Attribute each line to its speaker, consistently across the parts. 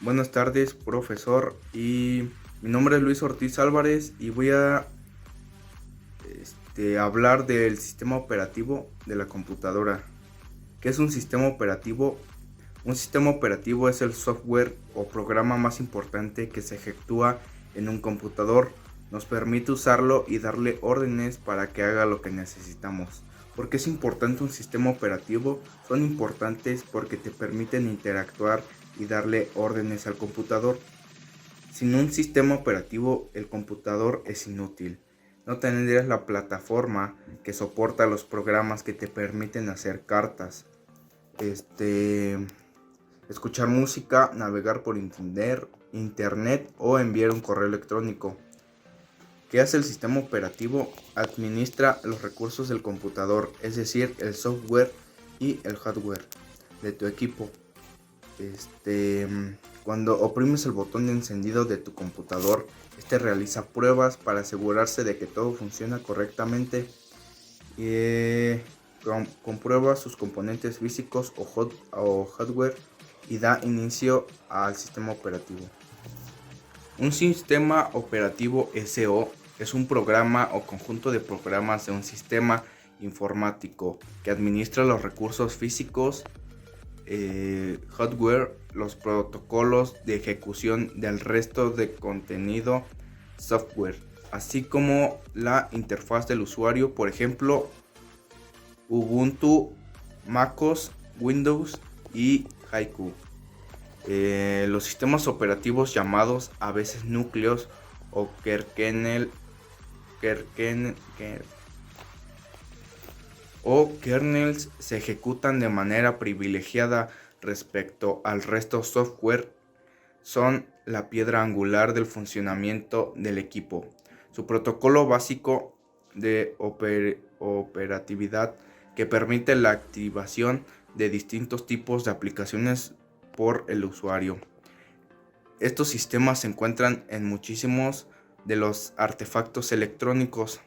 Speaker 1: Buenas tardes, profesor, y mi nombre es Luis Ortiz Álvarez y voy a hablar del sistema operativo de la computadora. ¿Qué es un sistema operativo? Un sistema operativo es el software o programa más importante que se efectúa en un computador. Nos permite usarlo y darle órdenes para que haga lo que necesitamos. ¿Por qué es importante un sistema operativo? Son importantes porque te permiten interactuar y darle órdenes al computador. Sin un sistema operativo, el computador es inútil. No tendrías la plataforma que soporta los programas que te permiten hacer cartas, escuchar música, navegar por internet o enviar un correo electrónico. ¿Qué hace el sistema operativo? Administra los recursos del computador, es decir, el software y el hardware de tu equipo. Cuando oprimes el botón de encendido de tu computador, realiza pruebas para asegurarse de que todo funciona correctamente. Comprueba sus componentes físicos o hardware y da inicio al sistema operativo. Un sistema operativo SO es un programa o conjunto de programas de un sistema informático que administra los recursos físicos, hardware, los protocolos de ejecución del resto de contenido software, así como la interfaz del usuario, por ejemplo, Ubuntu, MacOS, Windows y Haiku. Los sistemas operativos llamados a veces núcleos o kernels se ejecutan de manera privilegiada respecto al resto software. Son la piedra angular del funcionamiento del equipo. Su protocolo básico de operatividad que permite la activación de distintos tipos de aplicaciones por el usuario. Estos sistemas se encuentran en muchísimos de los artefactos electrónicos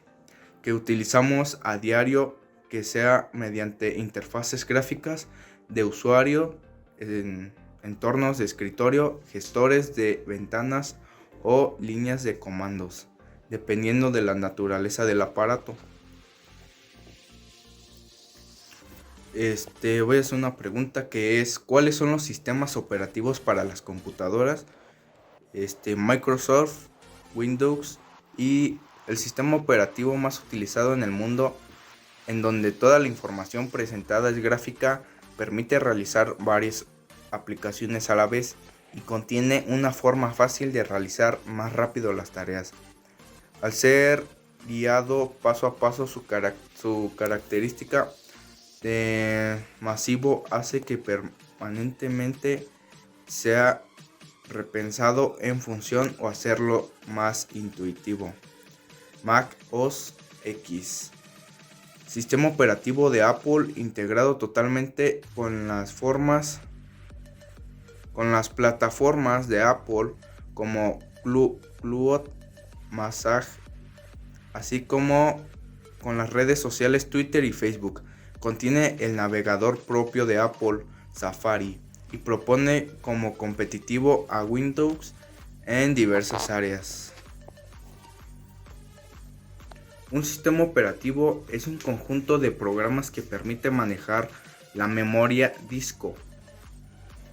Speaker 1: que utilizamos a diario, que sea mediante interfaces gráficas de usuario, en entornos de escritorio, gestores de ventanas o líneas de comandos, dependiendo de la naturaleza del aparato. Voy a hacer una pregunta que es: ¿cuáles son los sistemas operativos para las computadoras? Microsoft, Windows y el sistema operativo más utilizado en el mundo, en donde toda la información presentada es gráfica, permite realizar varias aplicaciones a la vez y contiene una forma fácil de realizar más rápido las tareas. Al ser guiado paso a paso, su característica de masivo hace que permanentemente sea repensado en función o hacerlo más intuitivo. Mac OS X, sistema operativo de Apple integrado totalmente con las plataformas de Apple como Cloud, Massage, así como con las redes sociales Twitter y Facebook. Contiene el navegador propio de Apple, Safari, y propone como competitivo a Windows en diversas áreas. Un sistema operativo es un conjunto de programas que permite manejar la memoria disco,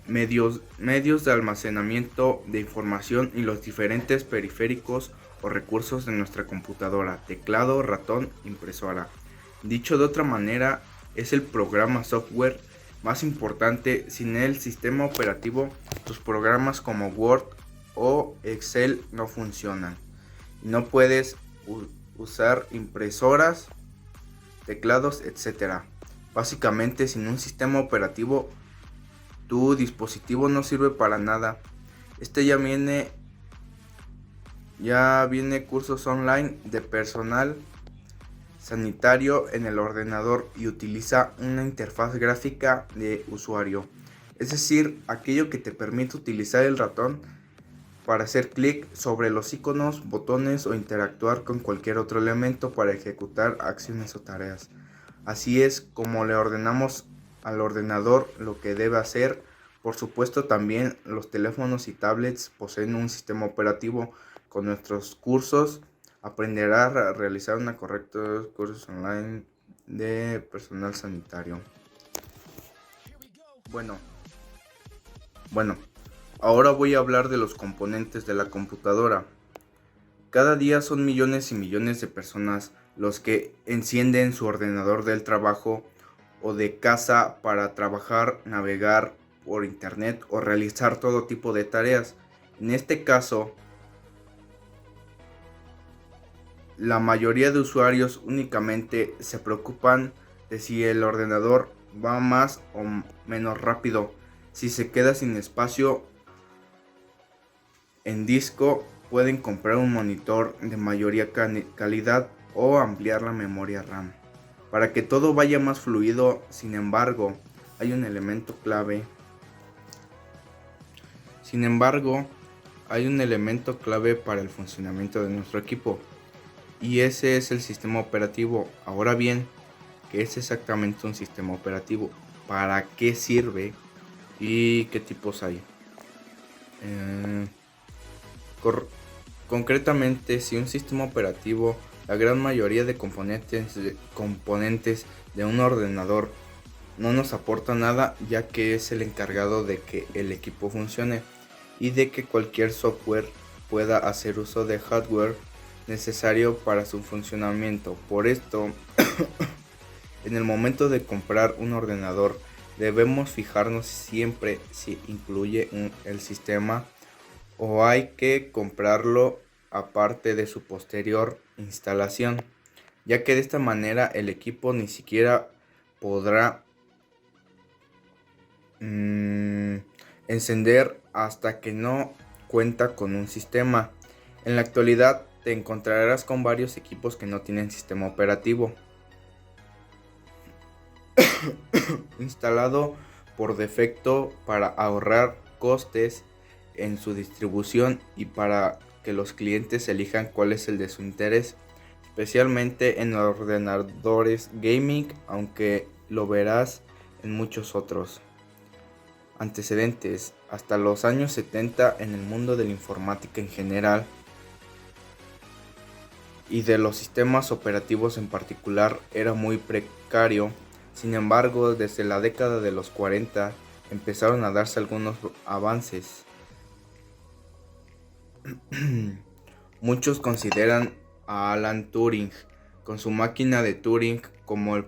Speaker 1: medios de almacenamiento de información y los diferentes periféricos o recursos de nuestra computadora: teclado, ratón, impresora. Dicho de otra manera, es el programa software más importante. Sin el sistema operativo, tus programas como Word o Excel no funcionan. No puedes usar impresoras, teclados, etc. Básicamente, sin un sistema operativo, tu dispositivo no sirve para nada. Ya viene cursos online de personal sanitario en el ordenador y utiliza una interfaz gráfica de usuario, es decir, aquello que te permite utilizar el ratón para hacer clic sobre los iconos, botones o interactuar con cualquier otro elemento para ejecutar acciones o tareas. Así es como le ordenamos al ordenador lo que debe hacer. Por supuesto, también los teléfonos y tablets poseen un sistema operativo. Con nuestros cursos aprenderá a realizar una correcta cursos online de personal sanitario. Bueno, ahora voy a hablar de los componentes de la computadora. Cada día son millones y millones de personas los que encienden su ordenador del trabajo o de casa para trabajar, navegar por internet o realizar todo tipo de tareas. En este caso, la mayoría de usuarios únicamente se preocupan de si el ordenador va más o menos rápido, si se queda sin espacio en disco. Pueden comprar un monitor de mayor calidad o ampliar la memoria RAM para que todo vaya más fluido. Sin embargo, hay un elemento clave para el funcionamiento de nuestro equipo, y ese es el sistema operativo. Ahora bien, ¿qué es exactamente un sistema operativo? ¿Para qué sirve? ¿Y qué tipos hay? Concretamente, si un sistema operativo, la gran mayoría de componentes de un ordenador, no nos aporta nada, ya que es el encargado de que el equipo funcione y de que cualquier software pueda hacer uso de hardware necesario para su funcionamiento. Por esto, en el momento de comprar un ordenador, debemos fijarnos siempre si incluye el sistema o hay que comprarlo aparte de su posterior instalación, ya que de esta manera el equipo ni siquiera podrá encender hasta que no cuenta con un sistema. En la actualidad te encontrarás con varios equipos que no tienen sistema operativo instalado por defecto para ahorrar costes en su distribución y para que los clientes elijan cuál es el de su interés, especialmente en ordenadores gaming, aunque lo verás en muchos otros. Antecedentes: hasta los años 70 en el mundo de la informática en general y de los sistemas operativos en particular era muy precario. Sin embargo, desde la década de los 40 empezaron a darse algunos avances. Muchos consideran a Alan Turing con su máquina de Turing como el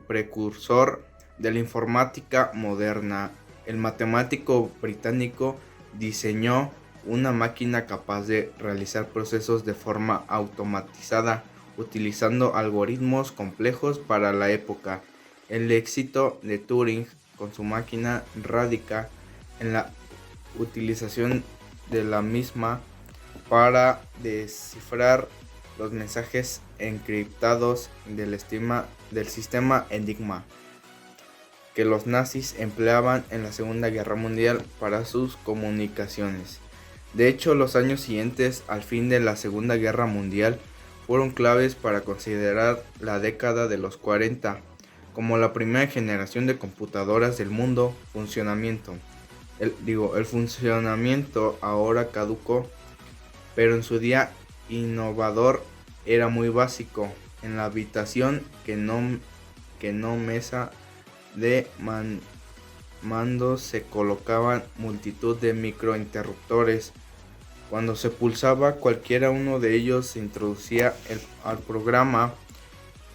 Speaker 1: precursor de la informática moderna. El matemático británico diseñó una máquina capaz de realizar procesos de forma automatizada, utilizando algoritmos complejos para la época. El éxito de Turing con su máquina radica en la utilización de la misma para descifrar los mensajes encriptados del sistema Enigma, que los nazis empleaban en la Segunda Guerra Mundial para sus comunicaciones. De hecho, los años siguientes al fin de la Segunda Guerra Mundial fueron claves para considerar la década de los 40 como la primera generación de computadoras del mundo. El funcionamiento ahora caducó, pero en su día innovador era muy básico. En la habitación que no mesa de mandos se colocaban multitud de microinterruptores. Cuando se pulsaba cualquiera uno de ellos, se introducía al programa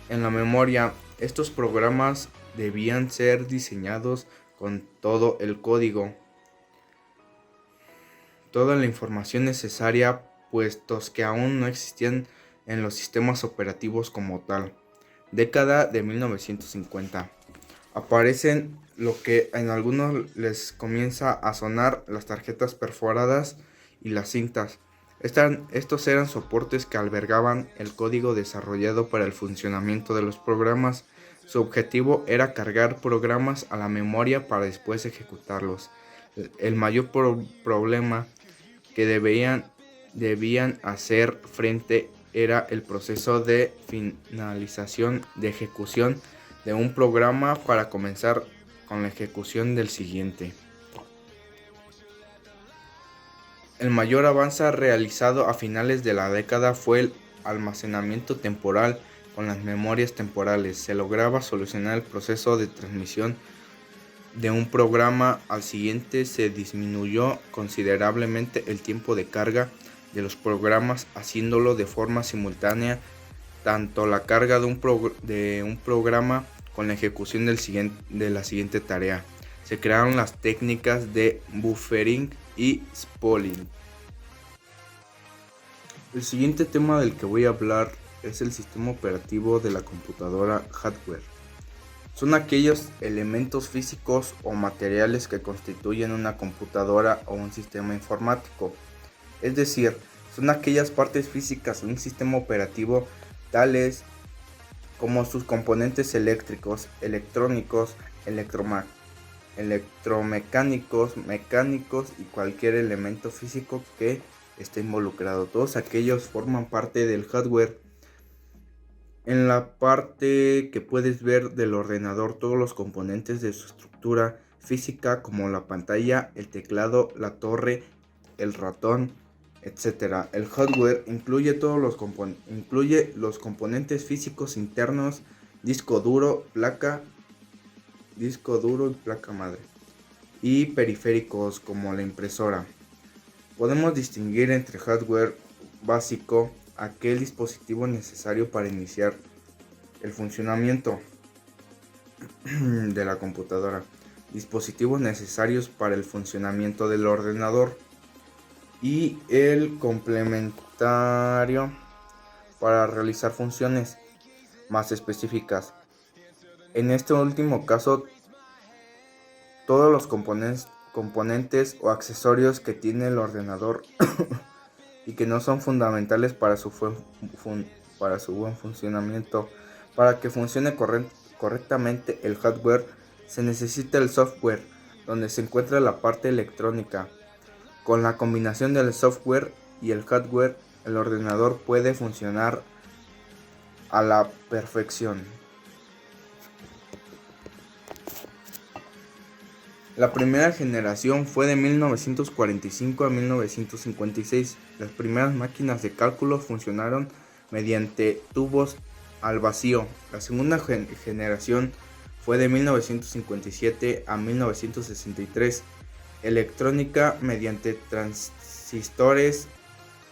Speaker 1: en la memoria. Estos programas debían ser diseñados con todo el código, toda la información necesaria, puestos que aún no existían en los sistemas operativos como tal. Década de 1950. Aparecen lo que en algunos les comienza a sonar las tarjetas perforadas y las cintas. Estos eran soportes que albergaban el código desarrollado para el funcionamiento de los programas. Su objetivo era cargar programas a la memoria para después ejecutarlos. El mayor problema que debían hacer frente era el proceso de finalización de ejecución de un programa para comenzar con la ejecución del siguiente. El mayor avance realizado a finales de la década fue el almacenamiento temporal con las memorias temporales. Se lograba solucionar el proceso de transmisión de un programa al siguiente. Se disminuyó considerablemente el tiempo de carga de los programas, haciéndolo de forma simultánea tanto la carga de un programa con la ejecución de la siguiente tarea. Se crearon las técnicas de buffering y spooling. El siguiente tema del que voy a hablar es el sistema operativo de la computadora hardware. Son aquellos elementos físicos o materiales que constituyen una computadora o un sistema informático. Es decir, son aquellas partes físicas de un sistema operativo tales como sus componentes eléctricos, electrónicos, electromecánicos, mecánicos y cualquier elemento físico que esté involucrado. Todos aquellos forman parte del hardware. En la parte que puedes ver del ordenador, todos los componentes de su estructura física como la pantalla, el teclado, la torre, el ratón, etc. El hardware incluye los componentes físicos internos, disco duro y placa madre, y periféricos como la impresora. Podemos distinguir entre hardware básico, aquel dispositivo necesario para iniciar el funcionamiento de la computadora, dispositivos necesarios para el funcionamiento del ordenador, y el complementario para realizar funciones más específicas. En este último caso, todos los componentes o accesorios que tiene el ordenador y que no son fundamentales para su buen funcionamiento. Para que funcione correctamente el hardware, se necesita el software, donde se encuentra la parte electrónica. Con la combinación del software y el hardware, el ordenador puede funcionar a la perfección. La primera generación fue de 1945 a 1956. Las primeras máquinas de cálculo funcionaron mediante tubos al vacío. La segunda generación fue de 1957 a 1963. Electrónica mediante transistores,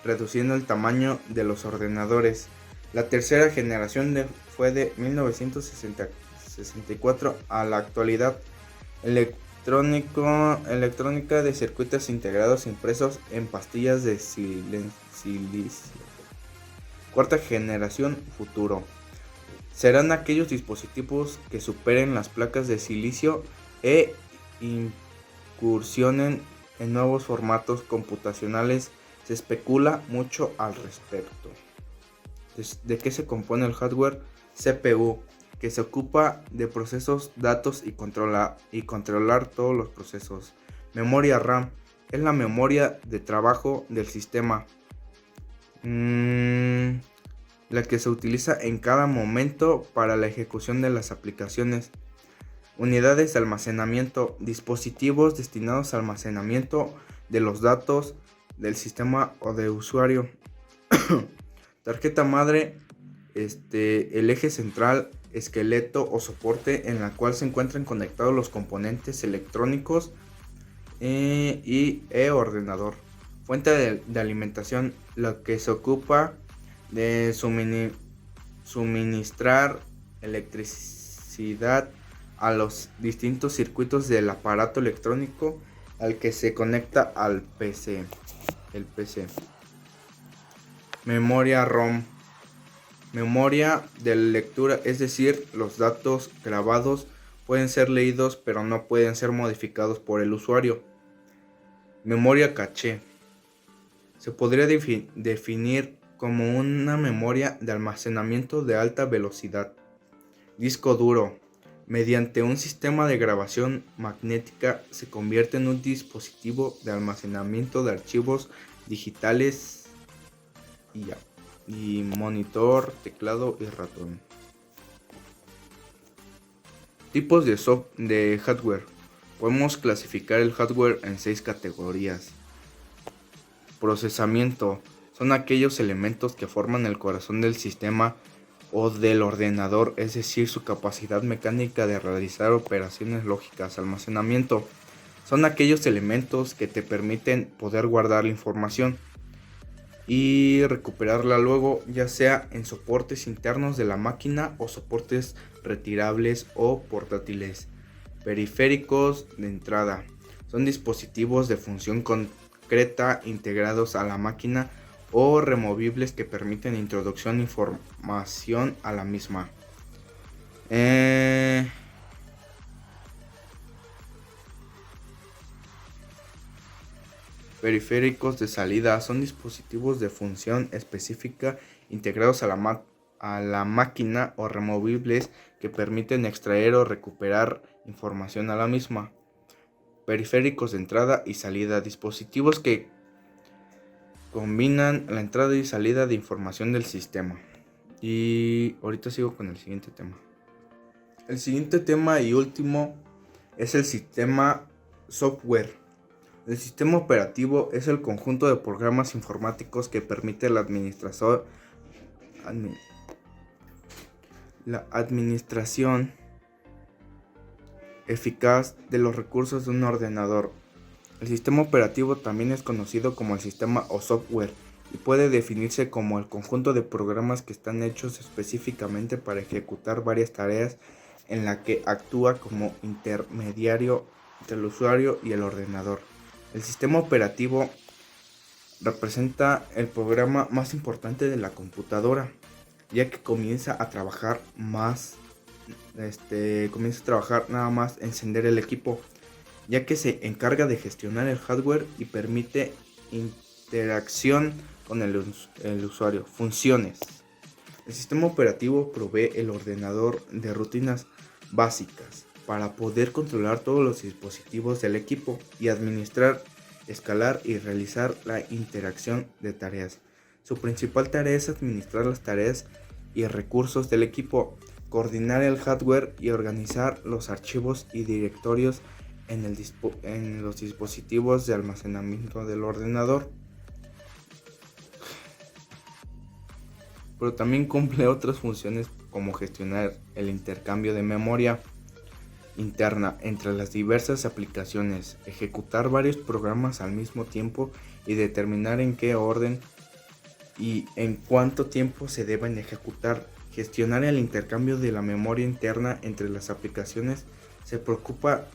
Speaker 1: reduciendo el tamaño de los ordenadores. La tercera generación fue de 1964 a la actualidad. Electrónica de circuitos integrados impresos en pastillas de silicio. Cuarta generación, futuro. Serán aquellos dispositivos que superen las placas de silicio e incursionen en nuevos formatos computacionales. Se especula mucho al respecto. ¿De qué se compone el hardware? CPU, que se ocupa de procesos, datos y controlar todos los procesos. Memoria RAM, es la memoria de trabajo del sistema, la que se utiliza en cada momento para la ejecución de las aplicaciones. Unidades de almacenamiento, dispositivos destinados al almacenamiento de los datos del sistema o de usuario. Tarjeta madre, el eje central, esqueleto o soporte en la cual se encuentran conectados los componentes electrónicos y ordenador. Fuente de alimentación, lo que se ocupa de suministrar electricidad a los distintos circuitos del aparato electrónico al que se conecta al PC. El PC. Memoria ROM. Memoria de lectura, es decir, los datos grabados pueden ser leídos pero no pueden ser modificados por el usuario. Memoria caché. Se podría definir como una memoria de almacenamiento de alta velocidad. Disco duro. Mediante un sistema de grabación magnética se convierte en un dispositivo de almacenamiento de archivos digitales y monitor, teclado y ratón. Tipos de hardware. Podemos clasificar el hardware en 6 categorías. Procesamiento. Son aquellos elementos que forman el corazón del sistema o del ordenador, es decir, su capacidad mecánica de realizar operaciones lógicas. Almacenamiento. Son aquellos elementos que te permiten poder guardar la información y recuperarla luego, ya sea en soportes internos de la máquina o soportes retirables o portátiles. Periféricos de entrada. Son dispositivos de función concreta integrados a la máquina o removibles que permiten introducción de información a la misma. Periféricos de salida. Son dispositivos de función específica integrados a la máquina o removibles que permiten extraer o recuperar información a la misma. Periféricos de entrada y salida. Dispositivos que combinan la entrada y salida de información del sistema. Y ahorita sigo con el siguiente tema. El siguiente tema y último es el sistema software. El sistema operativo es el conjunto de programas informáticos que permite la administración eficaz de los recursos de un ordenador. El sistema operativo también es conocido como el sistema o software y puede definirse como el conjunto de programas que están hechos específicamente para ejecutar varias tareas en la que actúa como intermediario entre el usuario y el ordenador. El sistema operativo representa el programa más importante de la computadora, ya que comienza a trabajar nada más encender el equipo, ya que se encarga de gestionar el hardware y permite interacción con el usuario. Funciones. El sistema operativo provee el ordenador de rutinas básicas para poder controlar todos los dispositivos del equipo y administrar, escalar y realizar la interacción de tareas. Su principal tarea es administrar las tareas y recursos del equipo, coordinar el hardware y organizar los archivos y directorios en los dispositivos de almacenamiento del ordenador. Pero también cumple otras funciones como gestionar el intercambio de memoria interna entre las diversas aplicaciones, ejecutar varios programas al mismo tiempo y determinar en qué orden y en cuánto tiempo se deben ejecutar. Gestionar el intercambio de la memoria interna entre las aplicaciones. Se preocupa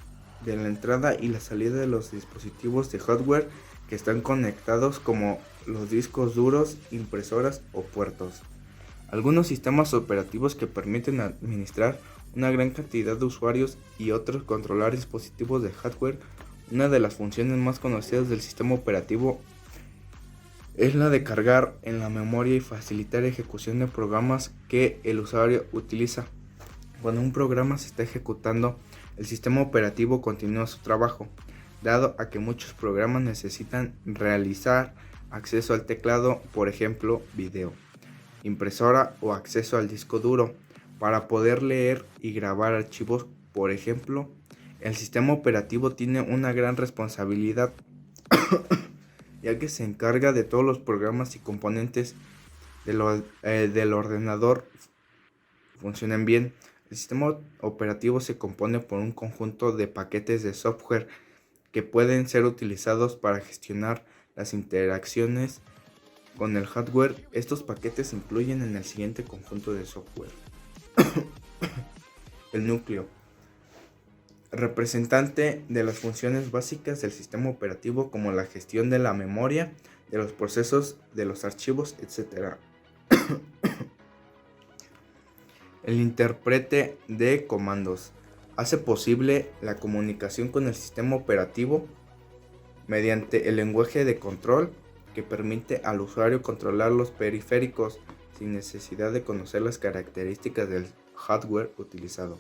Speaker 1: de la entrada y la salida de los dispositivos de hardware que están conectados, como los discos duros, impresoras o puertos. Algunos sistemas operativos que permiten administrar una gran cantidad de usuarios y otros controlar dispositivos de hardware. Una de las funciones más conocidas del sistema operativo es la de cargar en la memoria y facilitar ejecución de programas que el usuario utiliza. Cuando un programa se está ejecutando, el sistema operativo continúa su trabajo, dado a que muchos programas necesitan realizar acceso al teclado, por ejemplo, video, impresora o acceso al disco duro, para poder leer y grabar archivos, por ejemplo. El sistema operativo tiene una gran responsabilidad ya que se encarga de todos los programas y componentes del ordenador funcionen bien. El sistema operativo se compone por un conjunto de paquetes de software que pueden ser utilizados para gestionar las interacciones con el hardware. Estos paquetes incluyen en el siguiente conjunto de software. El núcleo, representante de las funciones básicas del sistema operativo, como la gestión de la memoria, de los procesos, de los archivos, etc. El intérprete de comandos hace posible la comunicación con el sistema operativo mediante el lenguaje de control que permite al usuario controlar los periféricos sin necesidad de conocer las características del hardware utilizado.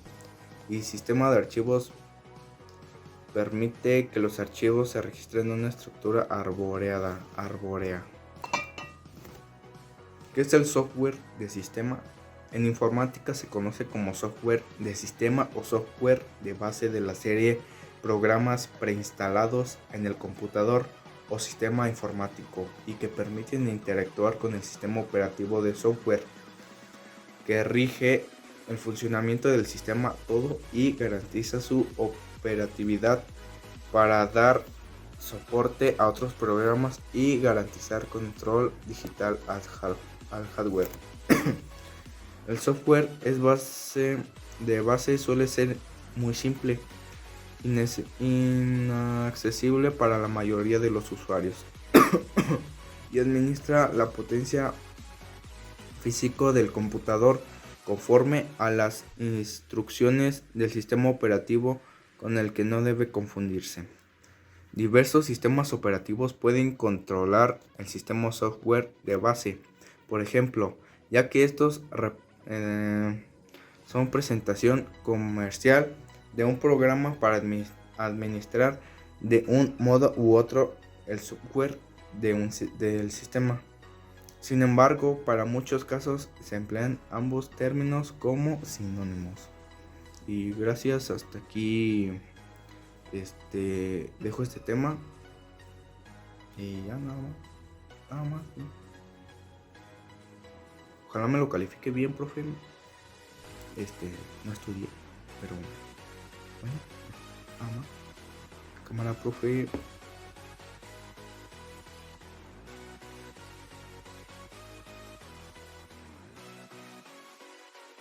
Speaker 1: y sistema de archivos permite que los archivos se registren en una estructura arbórea. ¿Qué es el software de sistema? En informática se conoce como software de sistema o software de base de la serie programas preinstalados en el computador o sistema informático y que permiten interactuar con el sistema operativo de software que rige el funcionamiento del sistema todo y garantiza su operatividad para dar soporte a otros programas y garantizar control digital al hardware. El software de base suele ser muy simple, inaccesible para la mayoría de los usuarios y administra la potencia físico del computador conforme a las instrucciones del sistema operativo, con el que no debe confundirse. Diversos sistemas operativos pueden controlar el sistema software de base, por ejemplo, ya que estos son presentación comercial de un programa para administrar de un modo u otro el software del sistema. Sin embargo, para muchos casos se emplean ambos términos como sinónimos. Y gracias, hasta aquí dejo este tema. Y ya nada más. ¿Sí? Ojalá me lo califique bien, profe. No estudié, pero bueno, nada más. Cámara, profe.